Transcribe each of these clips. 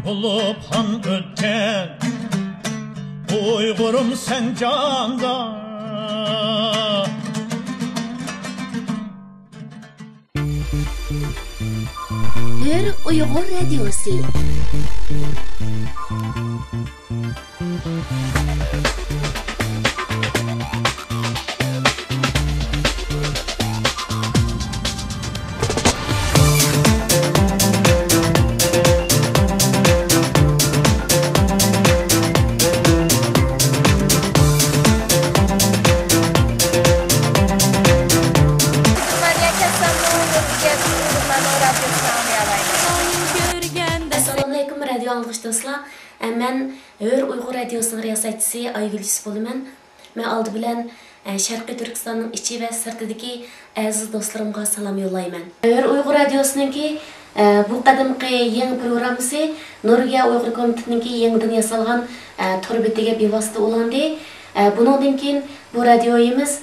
bulup han öten Uygurum sen canda Hör Uyghur Radyosu. Ben Hör Uyghur Radyosu'nun riyasatçısı Aygül Yusuf olaman. Ben aldı bilen Şarkı Türkistan'ın içi ve sırtıdaki aziz dostlarımga salam yollayman. Hör Uyghur Radyosu'nun ki bu qadimki yeni programısı Norvegiya Uyghur Komiteti'nin ki yeniden yasalgan torbetiga bevosita ulandı. Bundan keyin bu radyoyimiz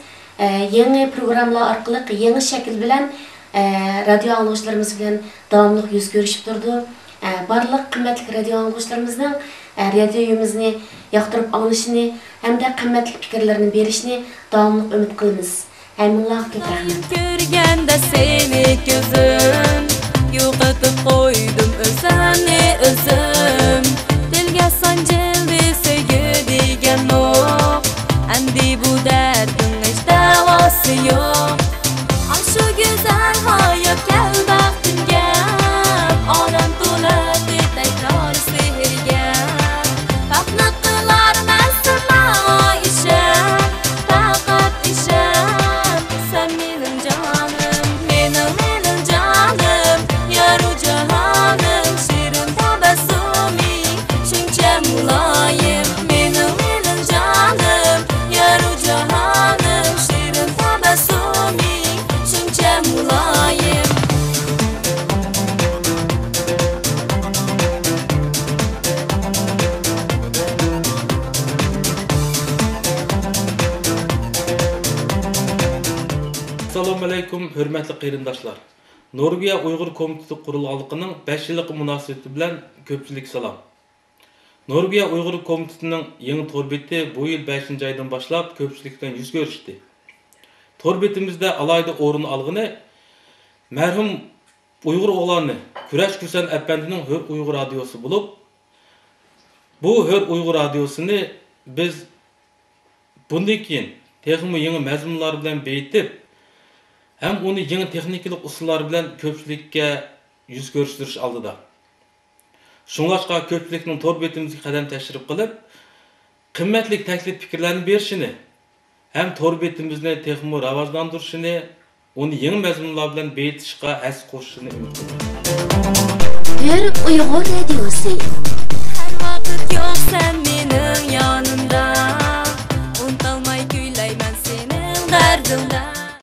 yeni programlar orqali yeni şekil bilen radyo anglagıchlarımız bilen davamlı yüz görüşüp durdu. Barlıq qimmatli radio anglagıchlarımızның radioyimizni yoqtirib anglashini hamda qimmatli fikrlarini berishini davomli umid qilamiz. Hammalarga ko'p rahmat. Ko'rganda seni ko'zim, yo'qotib qo'ydim o'zimni o'zim. Dilga sanjildi sevgi degan o'q, endi bu dardning hech davosi yo'q. Shu go'zal hayot kel baxtimga, olam to'la takror sehrga. Baxtni qilarman sana isham, faqat isham. Sen mening jonim, mening jonim, yaru jahonim, shirin tabassumi, shuncha muloyim. Mening jonim, yaru jahonim, shirin tabassumi, shuncha muloyim. Assalamu alaykum, hürmetli qeyrindaşlar. Norvegiya Uyghur Komiteti qurulganligining 5 yillik munosabati bilan ko'pchilik salom. Norvegiya Uyghur Komitetining yangi torbeti bu yil 5-oydan boshlab ko'pchilikdan yuz ko'rishdi. Torbetimizda alayda o'rin olgani marhum Uyg'ur o'g'loni Kurash Kusan Appandining Hör Uyg'ur radiosi bo'lib, bu Hör Uyg'ur radiosini biz bundan keyin texnik yangi mazmunlar bilan beyitib hem onu yeni texniklik usullar bilen köpçülükке yüz görüştürüş aldıda. Şunlaşqa köpçülüknün torbetimizga qadam tashrif qilib, qimmatli taklif fikrlarni berishini, hem torbetimizni texnik rivojlantirishini, onu yeni mazmunlar bilan beyitishga as qo'shishini umid qilaman. Hör Uyg'ur Radyosu.